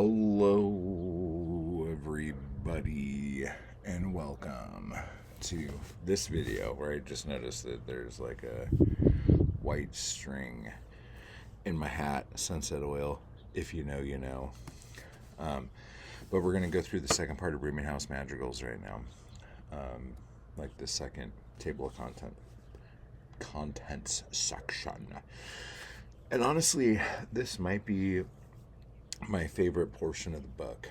Hello everybody and welcome to this video where I just noticed that there's like a white string in my hat, sunset oil. If you know, you know. But we're going to go through the second part of Roominghouse Madrigals right now. Like the second table of contents section. And honestly, this might be my favorite portion of the book.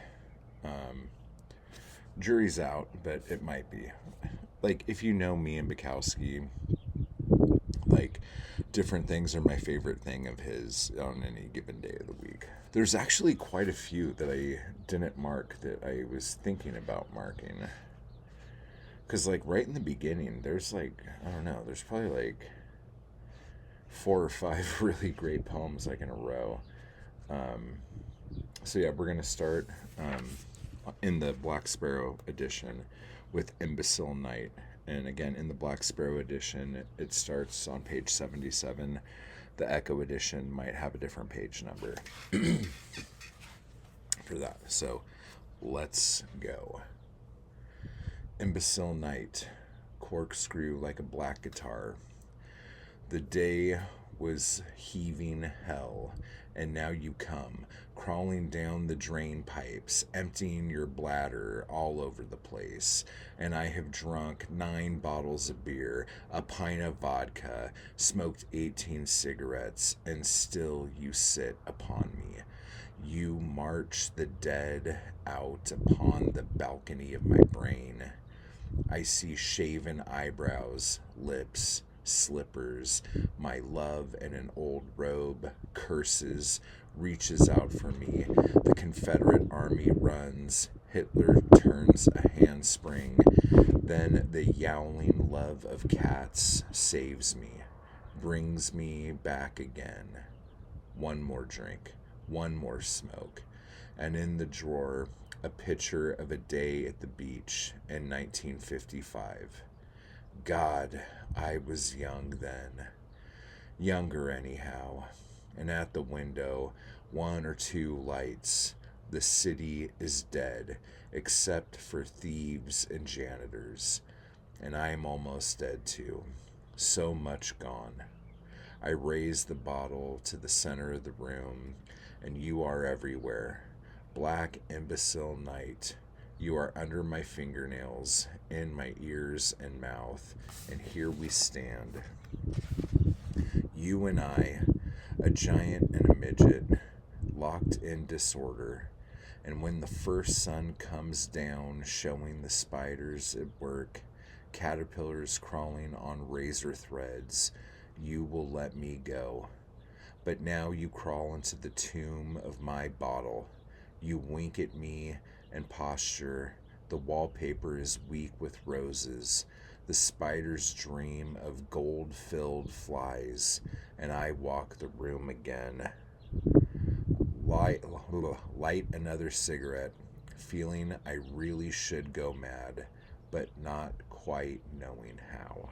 Jury's out, but it might be. Like, if you know me and Bukowski, like, different things are my favorite thing of his on any given day of the week. There's actually quite a few that I didn't mark that I was thinking about marking. Because, like, right in the beginning, there's, like, I don't know, there's probably, like, 4 or 5 really great poems, like, in a row. So yeah, we're going to start in the Black Sparrow edition with Imbecile Night. And again, in the Black Sparrow edition, it starts on page 77. The Echo edition might have a different page number for that. So let's go. Imbecile Night, corkscrew like a black guitar. The day was heaving hell, and now you come, crawling down the drain pipes, emptying your bladder all over the place. And I have drunk 9 bottles of beer, a pint of vodka, smoked 18 cigarettes, and still you sit upon me. You march the dead out upon the balcony of my brain. I see shaven eyebrows, lips, slippers, my love in an old robe, curses, reaches out for me. The Confederate army runs. Hitler turns a handspring. Then the yowling love of cats saves me, brings me back again. One more drink, one more smoke, and in the drawer, a picture of a day at the beach in 1955. God, I was young then. Younger anyhow. And at the window, 1 or 2 lights. The city is dead, except for thieves and janitors. And I'm almost dead too. So much gone. I raise the bottle to the center of the room, and you are everywhere. Black imbecile night. You are under my fingernails, in my ears and mouth, and here we stand. You and I, a giant and a midget, locked in disorder. And when the first sun comes down, showing the spiders at work, caterpillars crawling on razor threads, you will let me go. But now you crawl into the tomb of my bottle. You wink at me and posture. The wallpaper is weak with roses. The spiders dream of gold-filled flies, and I walk the room again. Light another cigarette, feeling I really should go mad, but not quite knowing how.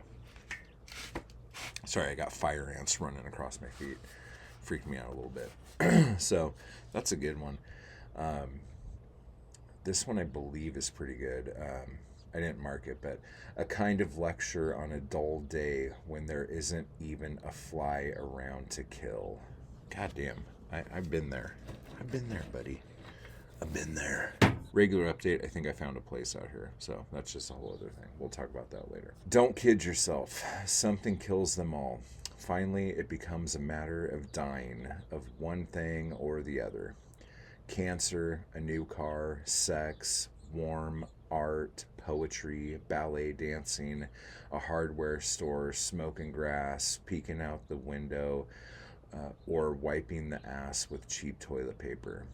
Sorry, I got fire ants running across my feet. Freaked me out a little bit. So, that's a good one. This one I believe is pretty good. I didn't mark it, but a kind of lecture on a dull day when there isn't even a fly around to kill. God damn, I've been there. I've been there, buddy. I've been there. Regular update, I think I found a place out here, so that's just a whole other thing. We'll talk about that later. Don't kid yourself. Something kills them all. Finally, it becomes a matter of dying of one thing or the other. Cancer, a new car, sex, warm, art, poetry, ballet dancing, a hardware store, smoking grass, peeking out the window, or wiping the ass with cheap toilet paper.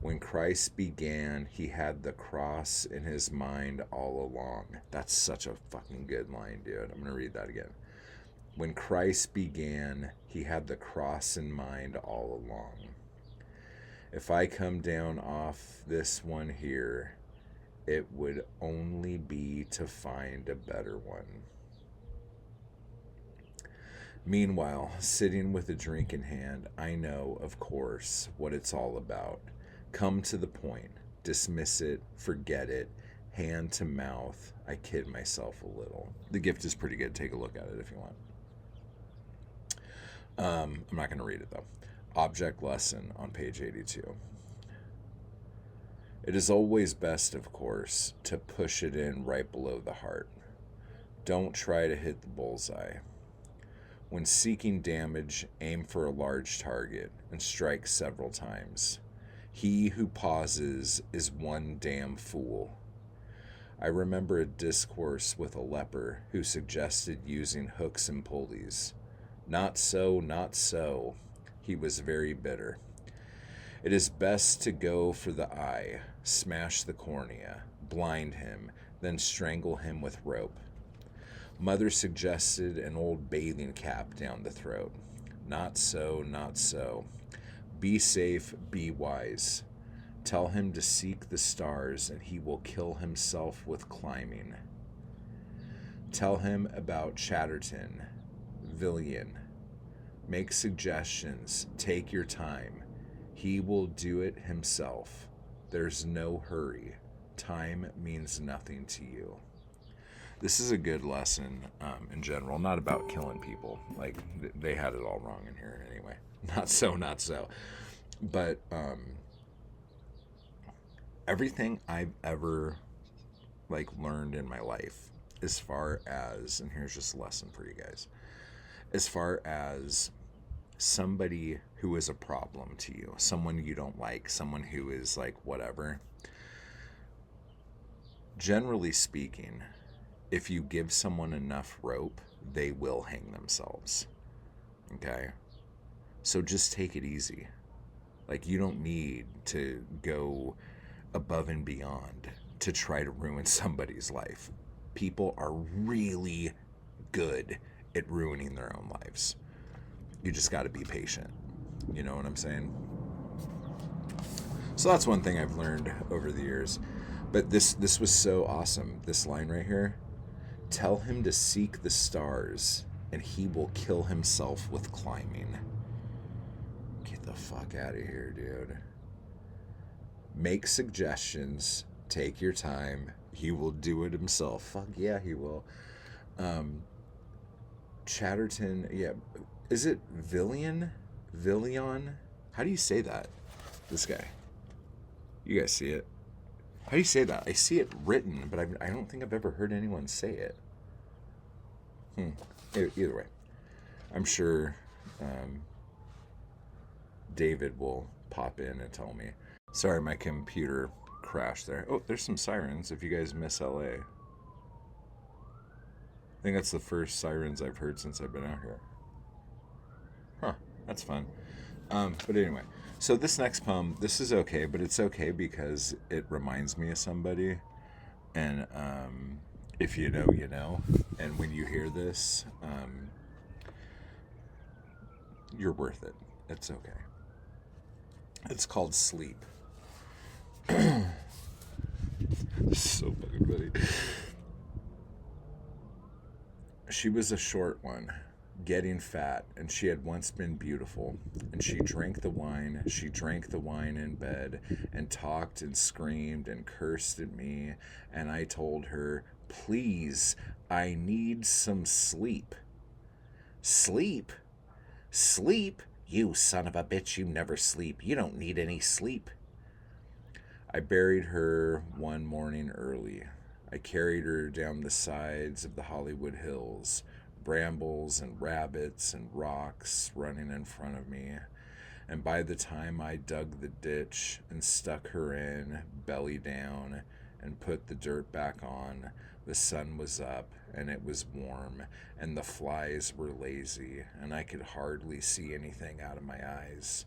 When Christ began, he had the cross in his mind all along. That's such a fucking good line, dude. I'm going to read that again. When Christ began, he had the cross in mind all along. If I come down off this one here, it would only be to find a better one. Meanwhile, sitting with a drink in hand, I know, of course, what it's all about. Come to the point. Dismiss it. Forget it. Hand to mouth. I kid myself a little. The gift is pretty good. Take a look at it if you want. I'm not going to read it though. Object lesson on page 82. It is always best, of course, to push it in right below the heart. Don't try to hit the bullseye. When seeking damage, aim for a large target and strike several times. He who pauses is one damn fool. I remember a discourse with a leper who suggested using hooks and pulleys. Not so, not so. He was very bitter. It is best to go for the eye, smash the cornea, blind him, then strangle him with rope. Mother suggested an old bathing cap down the throat. Not so, not so. Be safe, be wise. Tell him to seek the stars, and he will kill himself with climbing. Tell him about Chatterton, Villian. Make suggestions. Take your time. He will do it himself. There's no hurry. Time means nothing to you. This is a good lesson in general, not about killing people. Like, they had it all wrong in here anyway. Not so, not so. But everything I've ever, learned in my life, as far as, and here's just a lesson for you guys, as far as somebody who is a problem to you, someone you don't like, someone who is whatever, generally speaking, if you give someone enough rope, they will hang themselves. Okay? So just take it easy. You don't need to go above and beyond to try to ruin somebody's life. People are really good at ruining their own lives. You just got to be patient. You know what I'm saying? So that's one thing I've learned over the years. But this was so awesome. This line right here. Tell him to seek the stars, and he will kill himself with climbing. Get the fuck out of here, dude. Make suggestions. Take your time. He will do it himself. Fuck yeah, he will. Chatterton, yeah. Is it Villian? Villian? How do you say that? This guy. You guys see it? How do you say that? I see it written, but I don't think I've ever heard anyone say it. Either way. I'm sure David will pop in and tell me. Sorry, my computer crashed there. Oh, there's some sirens if you guys miss LA. I think that's the first sirens I've heard since I've been out here. Huh, that's fun. But anyway, so this next poem, this is okay, but it's okay because it reminds me of somebody. And if you know, you know. And when you hear this, you're worth it. It's okay. It's called Sleep. So fucking funny. She was a short one, getting fat, and she had once been beautiful. And she drank the wine in bed, and talked and screamed and cursed at me. And I told her, please, I need some sleep. Sleep? Sleep? You son of a bitch, you never sleep. You don't need any sleep. I buried her one morning early. I carried her down the sides of the Hollywood Hills, brambles and rabbits and rocks running in front of me. And by the time I dug the ditch and stuck her in, belly down, and put the dirt back on, the sun was up and it was warm, and the flies were lazy, and I could hardly see anything out of my eyes.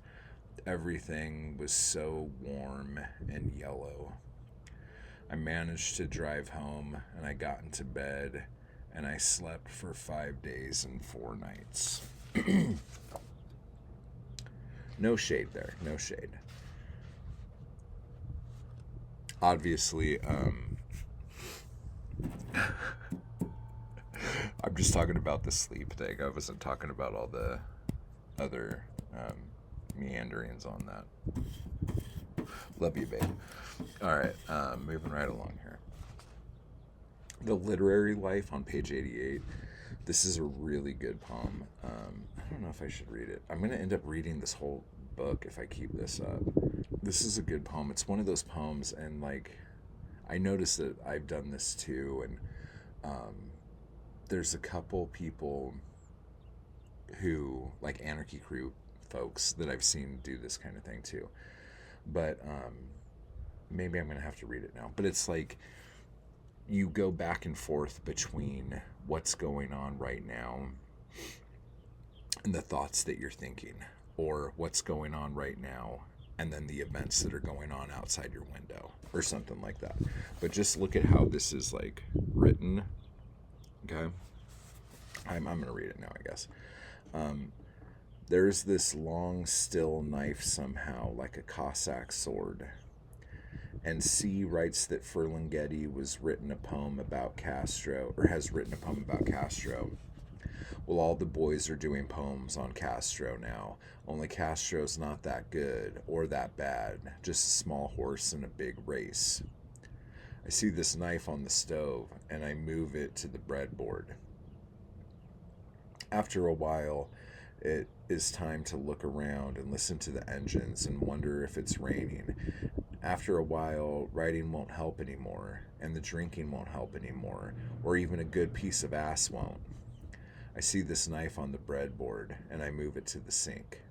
Everything was so warm and yellow. I managed to drive home, and I got into bed, and I slept for 5 days and 4 nights. No shade there, no shade. Obviously, I'm just talking about the sleep thing. I wasn't talking about all the other meanderings on that. Love you, babe. All right, moving right along here. The Literary Life on page 88. This is a really good poem. I don't know if I should read it. I'm going to end up reading this whole book if I keep this up. This is a good poem. It's one of those poems, and like, I noticed that I've done this too, and there's a couple people who, like Anarchy Crew folks, that I've seen do this kind of thing too. But maybe I'm going to have to read it now. But it's like, you go back and forth between what's going on right now and the thoughts that you're thinking, or what's going on right now and then the events that are going on outside your window, or something like that. But just look at how this is like written. Okay, I'm going to read it now, I guess. There's this long still knife somehow, like a Cossack sword. And C writes that Ferlinghetti was written a poem about Castro, or has written a poem about Castro. Well, all the boys are doing poems on Castro now, only Castro's not that good or that bad, just a small horse in a big race. I see this knife on the stove, and I move it to the breadboard. After a while, it is time to look around and listen to the engines and wonder if it's raining. After a while, writing won't help anymore, and the drinking won't help anymore, or even a good piece of ass won't. I see this knife on the breadboard, and I move it to the sink.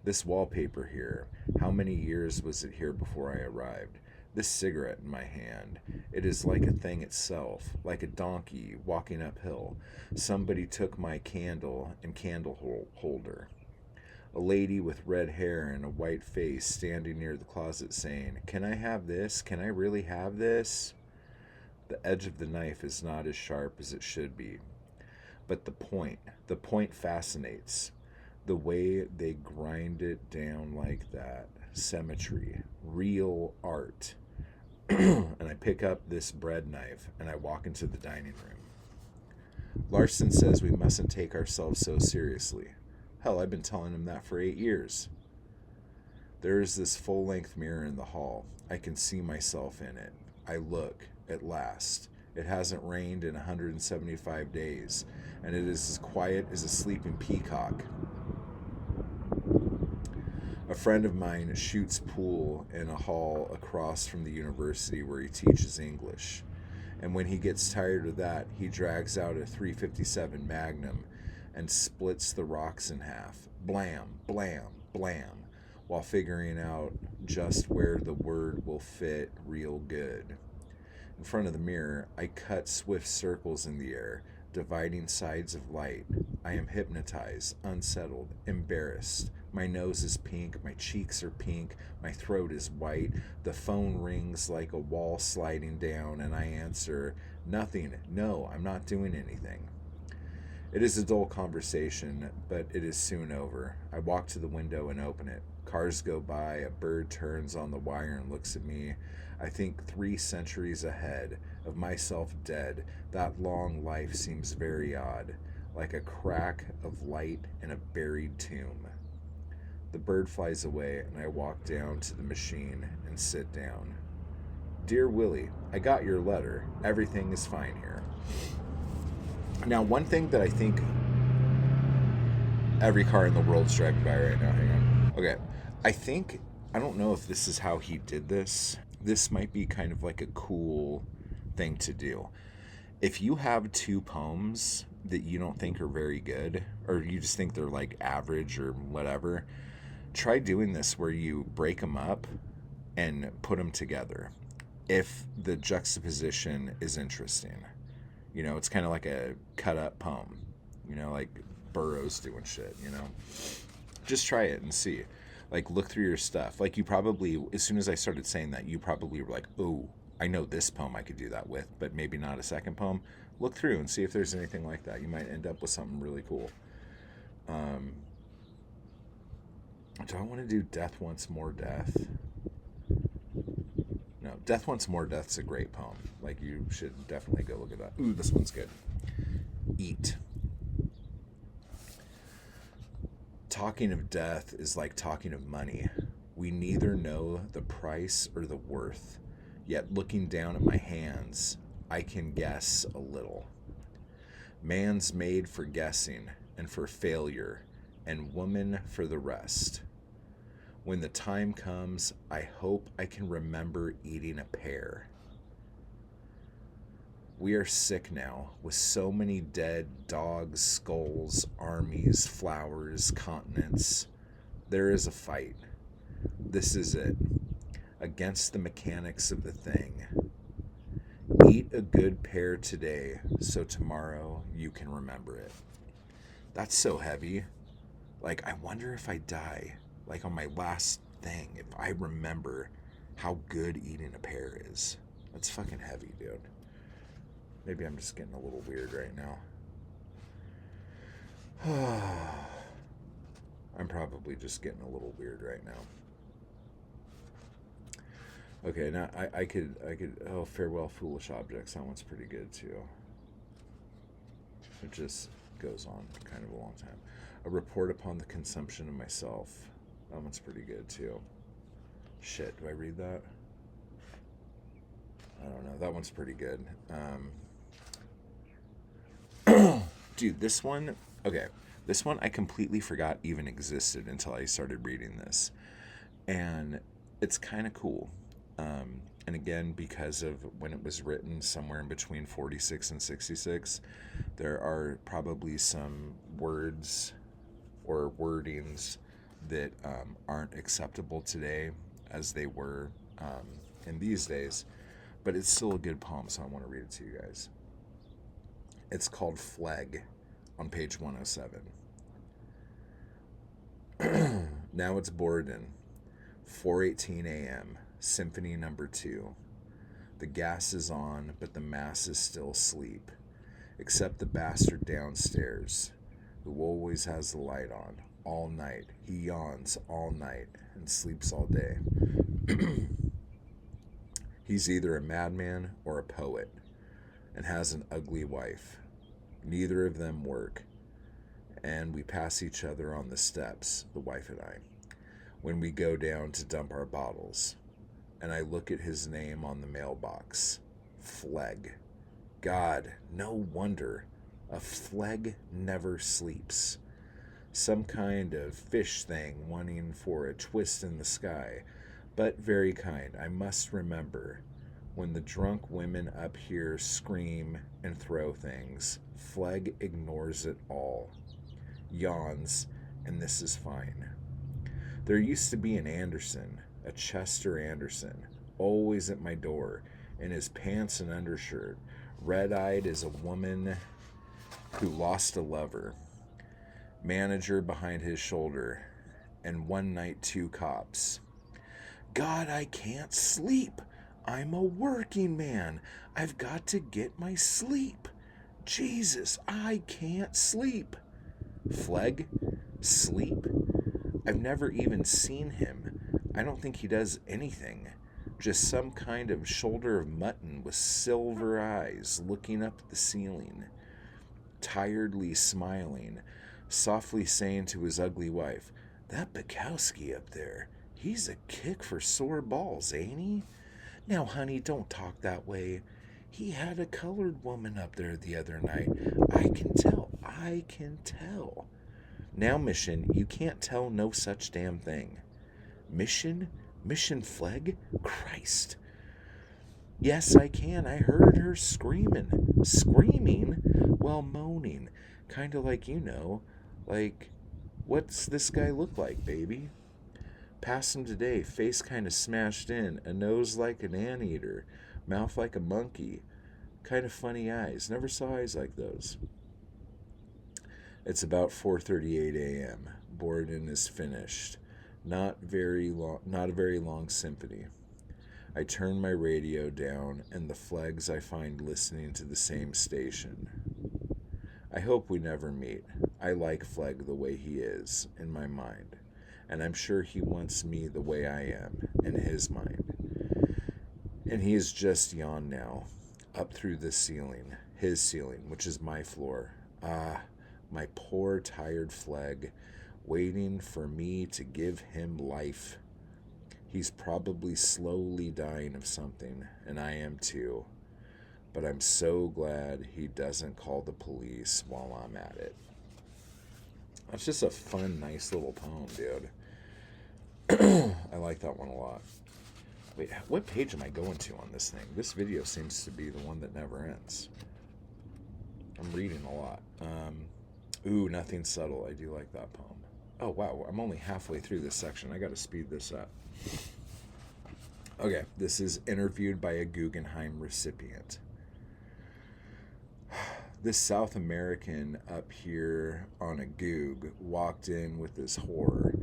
This wallpaper here, how many years was it here before I arrived? This cigarette in my hand, it is like a thing itself, like a donkey walking uphill. Somebody took my candle and candle holder. A lady with red hair and a white face standing near the closet saying, "Can I have this? Can I really have this?" The edge of the knife is not as sharp as it should be. But the point fascinates. The way they grind it down like that. Symmetry. Real art. And I pick up this bread knife and I walk into the dining room. Larson says we mustn't take ourselves so seriously. Hell, I've been telling him that for 8 years. There is this full-length mirror in the hall. I can see myself in it. I look, at last. It hasn't rained in 175 days, and it is as quiet as a sleeping peacock. A friend of mine shoots pool in a hall across from the university where he teaches English. And when he gets tired of that, he drags out a .357 Magnum and splits the rocks in half. Blam, blam, blam, while figuring out just where the word will fit real good. In front of the mirror, I cut swift circles in the air, dividing sides of light. I am hypnotized, unsettled, embarrassed. My nose is pink, my cheeks are pink, my throat is white. The phone rings like a wall sliding down, and I answer, "Nothing. No, I'm not doing anything." It is a dull conversation, but it is soon over. I walk to the window and open it. Cars go by, a bird turns on the wire and looks at me. I think 3 centuries ahead, of myself dead. That long life seems very odd, like a crack of light in a buried tomb. The bird flies away, and I walk down to the machine and sit down. Dear Willie, I got your letter. Everything is fine here. Now, one thing that I think every car in the world's driving by right now, hang on. Okay, I don't know if this is how he did this. This might be kind of like a cool thing to do. If you have 2 poems that you don't think are very good, or you just think they're like average or whatever, try doing this where you break them up and put them together if the juxtaposition is interesting. You know, it's kind of like a cut up poem, you know, like Burroughs doing shit, you know. Just try it and see. Like, look through your stuff. Like, you probably, as soon as I started saying that, you probably were like, oh, I know this poem I could do that with, but maybe not a second poem. Look through and see if there's anything like that. You might end up with something really cool. Do I want to do Death Wants More Death? No, Death Wants More Death's a great poem. Like, you should definitely go look at that. Ooh, this one's good. Eat. Talking of death is like talking of money. We neither know the price or the worth, yet looking down at my hands, I can guess a little. Man's made for guessing and for failure, and woman for the rest. When the time comes, I hope I can remember eating a pear. We are sick now, with so many dead dogs, skulls, armies, flowers, continents. There is a fight. This is it. Against the mechanics of the thing. Eat a good pear today, so tomorrow you can remember it. That's so heavy. Like, I wonder if I die, like on my last thing, if I remember how good eating a pear is. That's fucking heavy, dude. Maybe I'm just getting a little weird right now. I'm probably just getting a little weird right now. Okay, now I could, oh, Farewell Foolish Objects, that one's pretty good too. It just goes on kind of a long time. A Report Upon the Consumption of Myself, that one's pretty good too. Shit, do I read that? I don't know, that one's pretty good. Dude, this one, okay, this one I completely forgot even existed until I started reading this. And it's kind of cool. And again, because of when it was written somewhere in between 46 and 66, there are probably some words or wordings that aren't acceptable today as they were in these days. But it's still a good poem, so I want to read it to you guys. It's called Fleg on page 107. Now it's Borden, 4:18 a.m., Symphony Number 2. The gas is on, but the mass is still asleep, except the bastard downstairs, who always has the light on, all night. He yawns all night and sleeps all day. He's either a madman or a poet, and has an ugly wife. Neither of them work, and we pass each other on the steps, the wife and I, when we go down to dump our bottles. And I look at his name on the mailbox. Fleg. God, no wonder. A fleg never sleeps. Some kind of fish thing wanting for a twist in the sky, but very kind. I must remember. When the drunk women up here scream and throw things, Fleg ignores it all. Yawns, and this is fine. There used to be an Anderson, a Chester Anderson, always at my door, in his pants and undershirt, red-eyed as a woman who lost a lover. Manager behind his shoulder, and one night 2 cops. God, I can't sleep. I'm a working man. I've got to get my sleep. Jesus, I can't sleep. Fleg? Sleep? I've never even seen him. I don't think he does anything. Just some kind of shoulder of mutton with silver eyes looking up at the ceiling, tiredly smiling, softly saying to his ugly wife, "That Bukowski up there, he's a kick for sore balls, ain't he? Now, honey, don't talk that way. He had a colored woman up there the other night. I can tell. Now, Mission, you can't tell no such damn thing. Mission Fleg? Christ. Yes, I can. I heard her screaming. Screaming? Well, moaning. Kind of like, like, what's this guy look like, baby? Passed him today, face kind of smashed in, a nose like an anteater, mouth like a monkey, kind of funny eyes. Never saw eyes like those. It's about 4:38 a.m. Borden is finished. Not a very long symphony. I turn my radio down, and the Flegs I find listening to the same station. I hope we never meet. I like Fleg the way he is, in my mind, and I'm sure he wants me the way I am, in his mind. And he is just yawned now, up through the ceiling, his ceiling, which is my floor. Ah, my poor tired Fleg, waiting for me to give him life. He's probably slowly dying of something, and I am too. But I'm so glad he doesn't call the police while I'm at it. That's just a fun, nice little poem, dude. I like that one a lot. Wait, what page am I going to on this thing? This video seems to be the one that never ends. I'm reading a lot. Ooh, Nothing Subtle. I do like that poem. Oh, wow. I'm only halfway through this section. I got to speed this up. Okay, this is interviewed by a Guggenheim recipient. This South American up here on a goog walked in with this whore.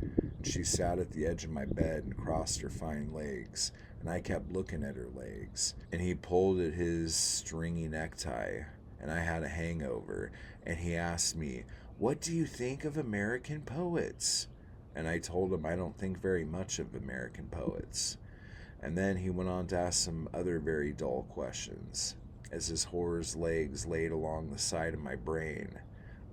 She sat at the edge of my bed and crossed her fine legs, and I kept looking at her legs. And he pulled at his stringy necktie, and I had a hangover, and he asked me, "What do you think of American poets?" And I told him I don't think very much of American poets. And then he went on to ask some other very dull questions, as his whore's legs laid along the side of my brain.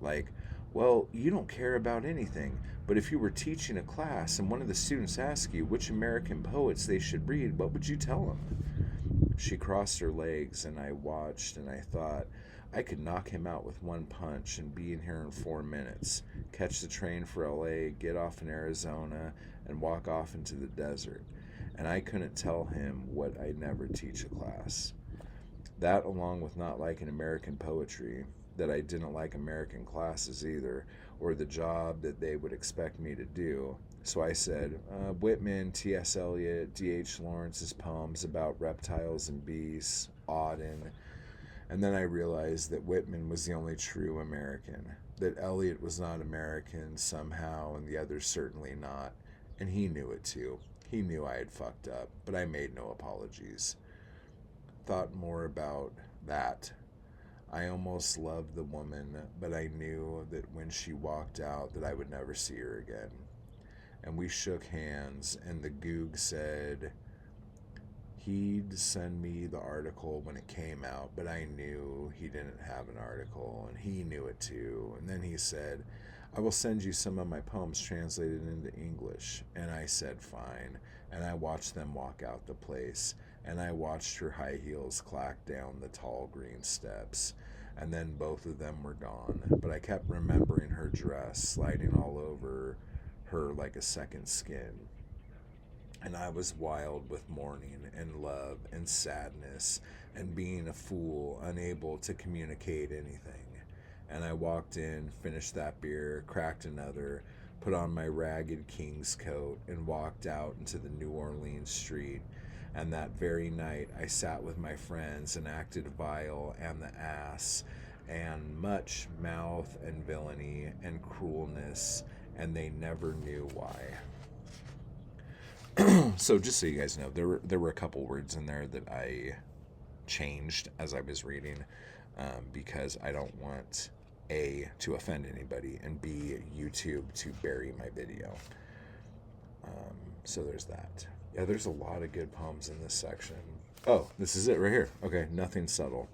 Like, well, you don't care about anything, but if you were teaching a class and one of the students asked you which American poets they should read, what would you tell them? She crossed her legs, and I watched, and I thought, I could knock him out with one punch and be in here in 4 minutes, catch the train for LA, get off in Arizona, and walk off into the desert. And I couldn't tell him what I'd never teach a class. That, along with not liking American poetry, that I didn't like American classes either, or the job that they would expect me to do. So I said, Whitman, T.S. Eliot, D.H. Lawrence's poems about reptiles and beasts, Auden. And then I realized that Whitman was the only true American, that Eliot was not American somehow, and the others certainly not. And he knew it too. He knew I had fucked up, but I made no apologies. Thought more about that. I almost loved the woman, but I knew that when she walked out that I would never see her again. And we shook hands, and the goog said he'd send me the article when it came out, but I knew he didn't have an article, and he knew it too. And then he said, I will send you some of my poems translated into English. And I said, fine. And I watched them walk out the place, and I watched her high heels clack down the tall green steps. And then both of them were gone. But I kept remembering her dress sliding all over her like a second skin. And I was wild with mourning and love and sadness and being a fool, unable to communicate anything. And I walked in, finished that beer, cracked another, put on my ragged king's coat, and walked out into the New Orleans street. And that very night I sat with my friends and acted vile and the ass, and much mouth and villainy and cruelness, and they never knew why. So just so you guys know, there were a couple words in there that I changed as I was reading, because I don't want A, to offend anybody, and B, YouTube to bury my video. So there's that. Yeah, there's a lot of good poems in this section. Oh, this is it right here. Okay, Nothing Subtle.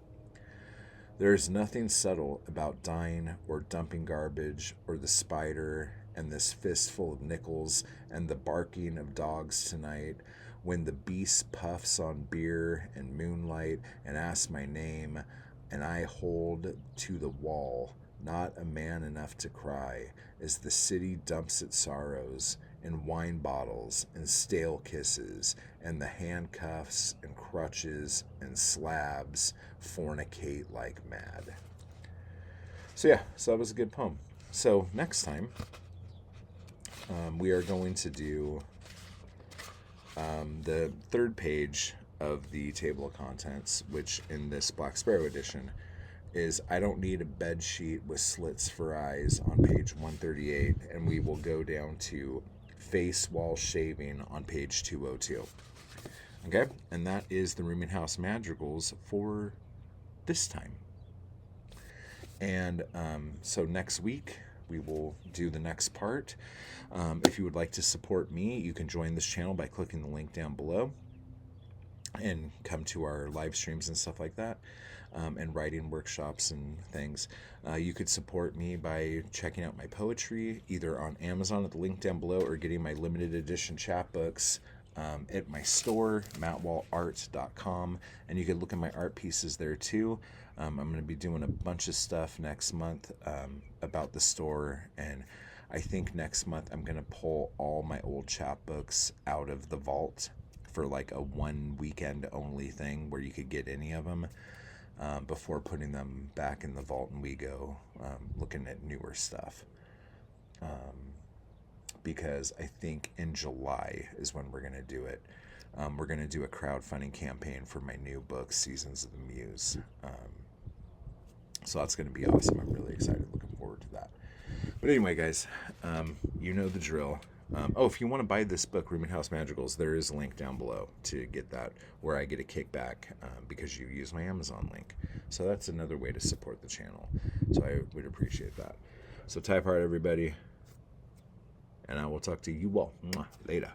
There is nothing subtle about dying or dumping garbage or the spider and this fistful of nickels and the barking of dogs tonight, when the beast puffs on beer and moonlight and asks my name, and I hold to the wall, not a man enough to cry, as the city dumps its sorrows in wine bottles and stale kisses, and the handcuffs and crutches and slabs fornicate like mad. So yeah, so that was a good poem. So next time, we are going to do the third page of the table of contents, which in this Black Sparrow edition is I Don't Need a Bed Sheet with Slits for Eyes on page 138, and we will go down to Face While Shaving on page 202. Okay, and that is the Roominghouse Madrigals for this time. And so next week we will do the next part. If you would like to support me, you can join this channel by clicking the link down below and come to our live streams and stuff like that, and writing workshops and things. You could support me by checking out my poetry either on Amazon at the link down below, or getting my limited edition chapbooks at my store, mattwallart.com, and you can look at my art pieces there too. I'm going to be doing a bunch of stuff next month about the store, and I think next month I'm going to pull all my old chapbooks out of the vault for like a 1 weekend only thing where you could get any of them before putting them back in the vault, and we go looking at newer stuff. Because I think in July is when we're going to do it. We're going to do a crowdfunding campaign for my new book, Seasons of the Muse. So that's going to be awesome. I'm really excited, looking forward to that. But anyway, guys, you know the drill. If you want to buy this book, Roominghouse Madrigals, there is a link down below to get that, where I get a kickback because you use my Amazon link. So that's another way to support the channel. So I would appreciate that. So type hard, everybody. And I will talk to you all later.